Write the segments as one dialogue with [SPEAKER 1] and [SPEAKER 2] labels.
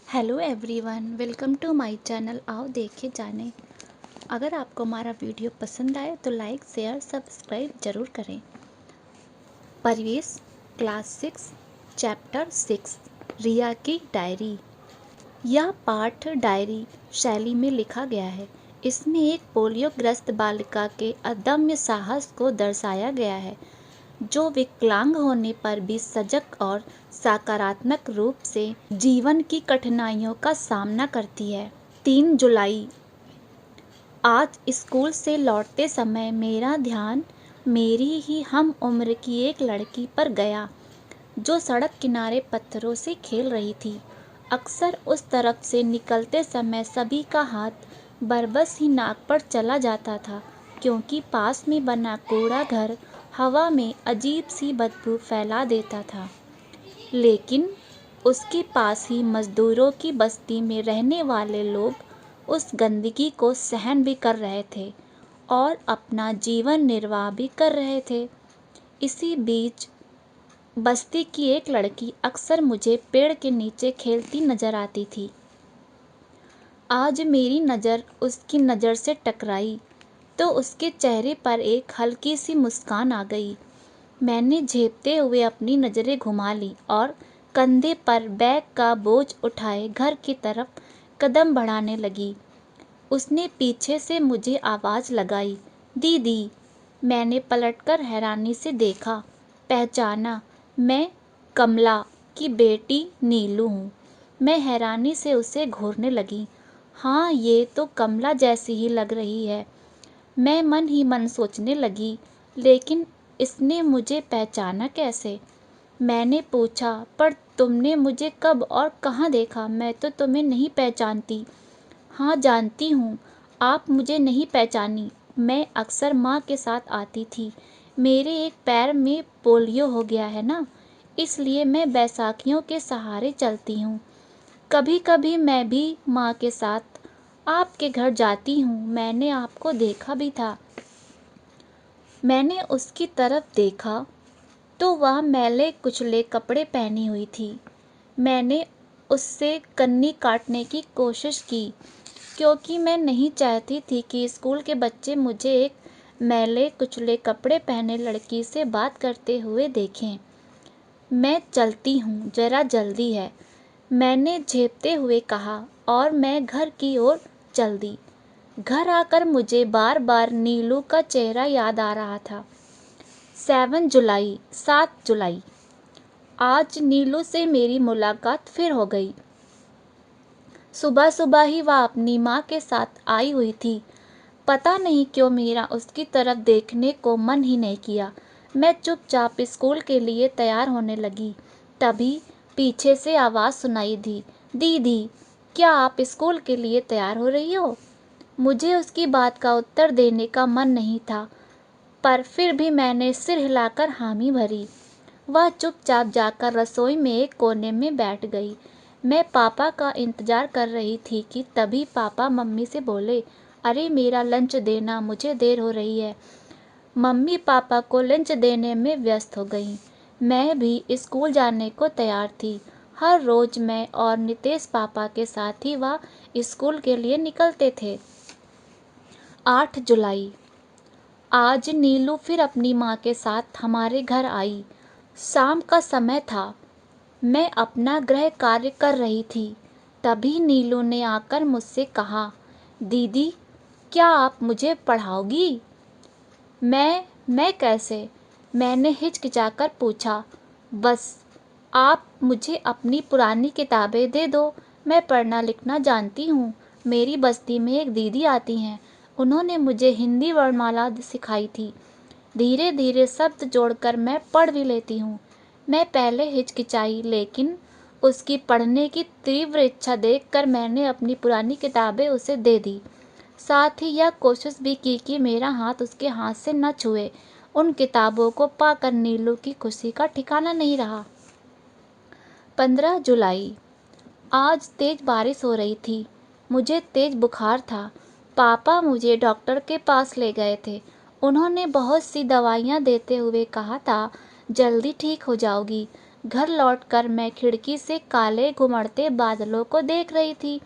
[SPEAKER 1] Hello everyone, welcome to my channel. आओ देखे जाने। अगर आपको हमारा वीडियो पसंद आए तो लाइक शेयर सब्सक्राइब ज़रूर करें। परिवेश क्लास 6 चैप्टर 6 रिया की डायरी। यह पाठ डायरी शैली में लिखा गया है। इसमें एक पोलियोग्रस्त बालिका के अदम्य साहस को दर्शाया गया है, जो विकलांग होने पर भी सजग और सकारात्मक रूप से जीवन की कठिनाइयों का सामना करती है। 3 जुलाई। आज स्कूल से लौटते समय मेरा ध्यान मेरी ही हम उम्र की एक लड़की पर गया, जो सड़क किनारे पत्थरों से खेल रही थी। अक्सर उस तरफ से निकलते समय सभी का हाथ बरबस ही नाक पर चला जाता था, क्योंकि पास में बना कूड़ा घर हवा में अजीब सी बदबू फैला देता था। लेकिन उसके पास ही मजदूरों की बस्ती में रहने वाले लोग उस गंदगी को सहन भी कर रहे थे और अपना जीवन निर्वाह भी कर रहे थे। इसी बीच बस्ती की एक लड़की अक्सर मुझे पेड़ के नीचे खेलती नजर आती थी। आज मेरी नज़र उसकी नज़र से टकराई तो उसके चेहरे पर एक हल्की सी मुस्कान आ गई। मैंने झेपते हुए अपनी नज़रें घुमा ली और कंधे पर बैग का बोझ उठाए घर की तरफ कदम बढ़ाने लगी। उसने पीछे से मुझे आवाज़ लगाई, दीदी। मैंने पलटकर हैरानी से देखा, पहचाना। मैं कमला की बेटी नीलू हूँ। मैं हैरानी से उसे घूरने लगी। हाँ, ये तो कमला जैसी ही लग रही है, मैं मन ही मन सोचने लगी। लेकिन इसने मुझे पहचाना कैसे? मैंने पूछा, पर तुमने मुझे कब और कहाँ देखा? मैं तो तुम्हें नहीं पहचानती। हाँ, जानती हूँ, आप मुझे नहीं पहचानी। मैं अक्सर माँ के साथ आती थी। मेरे एक पैर में पोलियो हो गया है ना, इसलिए मैं बैसाखियों के सहारे चलती हूँ। कभी कभी मैं भी माँ के साथ आपके घर जाती हूँ। मैंने आपको देखा भी था। मैंने उसकी तरफ देखा तो वह मैले कुचले कपड़े पहनी हुई थी। मैंने उससे कन्नी काटने की कोशिश की, क्योंकि मैं नहीं चाहती थी कि स्कूल के बच्चे मुझे एक मैले कुचले कपड़े पहने लड़की से बात करते हुए देखें। मैं चलती हूँ, जरा जल्दी है, मैंने झेपते हुए कहा और मैं घर की ओर चल दी। घर आकर मुझे बार बार नीलू का चेहरा याद आ रहा था। 7 जुलाई। आज नीलू से मेरी मुलाकात फिर हो गई। सुबह सुबह ही वह अपनी माँ के साथ आई हुई थी। पता नहीं क्यों मेरा उसकी तरफ देखने को मन ही नहीं किया। मैं चुपचाप स्कूल के लिए तैयार होने लगी। तभी पीछे से आवाज़ सुनाई दी, दीदी, क्या आप स्कूल के लिए तैयार हो रही हो? मुझे उसकी बात का उत्तर देने का मन नहीं था, पर फिर भी मैंने सिर हिलाकर हामी भरी। वह चुपचाप जाकर रसोई में एक कोने में बैठ गई। मैं पापा का इंतज़ार कर रही थी कि तभी पापा मम्मी से बोले, अरे मेरा लंच देना, मुझे देर हो रही है। मम्मी पापा को लंच देने में व्यस्त हो गईं। मैं भी स्कूल जाने को तैयार थी। हर रोज़ मैं और नितेश पापा के साथ ही वह स्कूल के लिए निकलते थे। 8 जुलाई। आज नीलू फिर अपनी माँ के साथ हमारे घर आई। शाम का समय था। मैं अपना गृह कार्य कर रही थी। तभी नीलू ने आकर मुझसे कहा, दीदी, क्या आप मुझे पढ़ाओगी? मैं कैसे? मैंने हिचकिचाकर पूछा। बस आप मुझे अपनी पुरानी किताबें दे दो, मैं पढ़ना लिखना जानती हूँ। मेरी बस्ती में एक दीदी आती हैं, उन्होंने मुझे हिंदी वर्णमाला सिखाई थी। धीरे धीरे शब्द जोड़कर मैं पढ़ भी लेती हूँ। मैं पहले हिचकिचाई, लेकिन उसकी पढ़ने की तीव्र इच्छा देखकर मैंने अपनी पुरानी किताबें उसे दे दी। साथ ही यह कोशिश भी की कि मेरा हाथ उसके हाथ से न छुए। उन किताबों को पाकर नीलू की खुशी का ठिकाना नहीं रहा। 15 जुलाई। आज तेज बारिश हो रही थी। मुझे तेज बुखार था। पापा मुझे डॉक्टर के पास ले गए थे। उन्होंने बहुत सी दवाइयाँ देते हुए कहा था, जल्दी ठीक हो जाओगी। घर लौटकर मैं खिड़की से काले घुमड़ते बादलों को देख रही थी।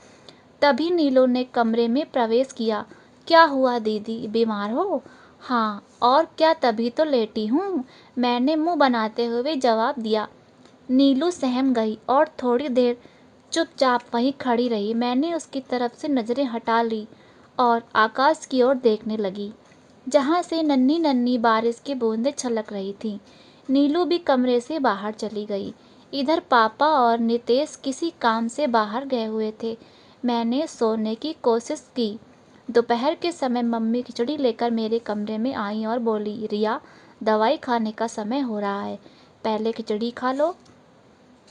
[SPEAKER 1] तभी नीलू ने कमरे में प्रवेश किया। क्या हुआ दीदी, बीमार हो? हाँ, और क्या, तभी तो लेटी हूँ, मैंने मुंह बनाते हुए जवाब दिया। नीलू सहम गई और थोड़ी देर चुपचाप वहीं खड़ी रही। मैंने उसकी तरफ से नज़रें हटा ली और आकाश की ओर देखने लगी, जहाँ से नन्ही नन्ही बारिश की बूंदें छलक रही थीं। नीलू भी कमरे से बाहर चली गई। इधर पापा और नितेश किसी काम से बाहर गए हुए थे। मैंने सोने की कोशिश की। दोपहर के समय मम्मी खिचड़ी लेकर मेरे कमरे में आई और बोली, रिया, दवाई खाने का समय हो रहा है, पहले खिचड़ी खा लो।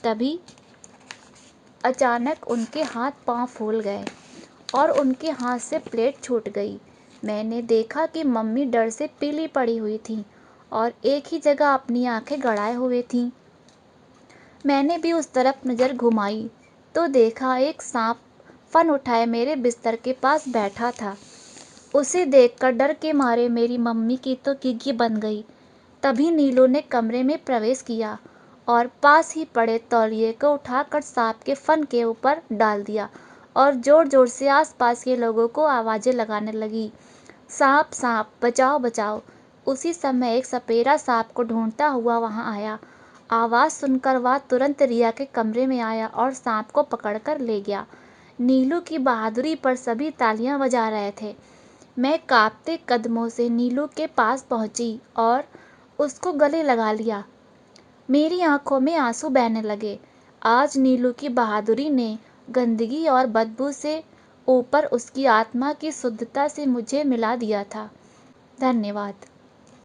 [SPEAKER 1] तभी अचानक उनके हाथ पांव फूल गए और उनके हाथ से प्लेट छूट गई। मैंने देखा कि मम्मी डर से पीली पड़ी हुई थीं और एक ही जगह अपनी आंखें गड़ाए हुए थीं। मैंने भी उस तरफ नज़र घुमाई तो देखा एक सांप फन उठाए मेरे बिस्तर के पास बैठा था। उसे देखकर डर के मारे मेरी मम्मी की तो गिग्गी बन गई। तभी नीलू ने कमरे में प्रवेश किया और पास ही पड़े तौलिए को उठाकर सांप के फन के ऊपर डाल दिया और जोर जोर से आसपास के लोगों को आवाज़ें लगाने लगी, सांप सांप, बचाओ बचाओ। उसी समय एक सपेरा सांप को ढूंढता हुआ वहां आया। आवाज़ सुनकर वह तुरंत रिया के कमरे में आया और सांप को पकड़कर ले गया। नीलू की बहादुरी पर सभी तालियां बजा रहे थे। मैं कांपते कदमों से नीलू के पास पहुंची और उसको गले लगा लिया। मेरी आंखों में आंसू बहने लगे। आज नीलू की बहादुरी ने गंदगी और बदबू से ऊपर उसकी आत्मा की शुद्धता से मुझे मिला दिया था। धन्यवाद।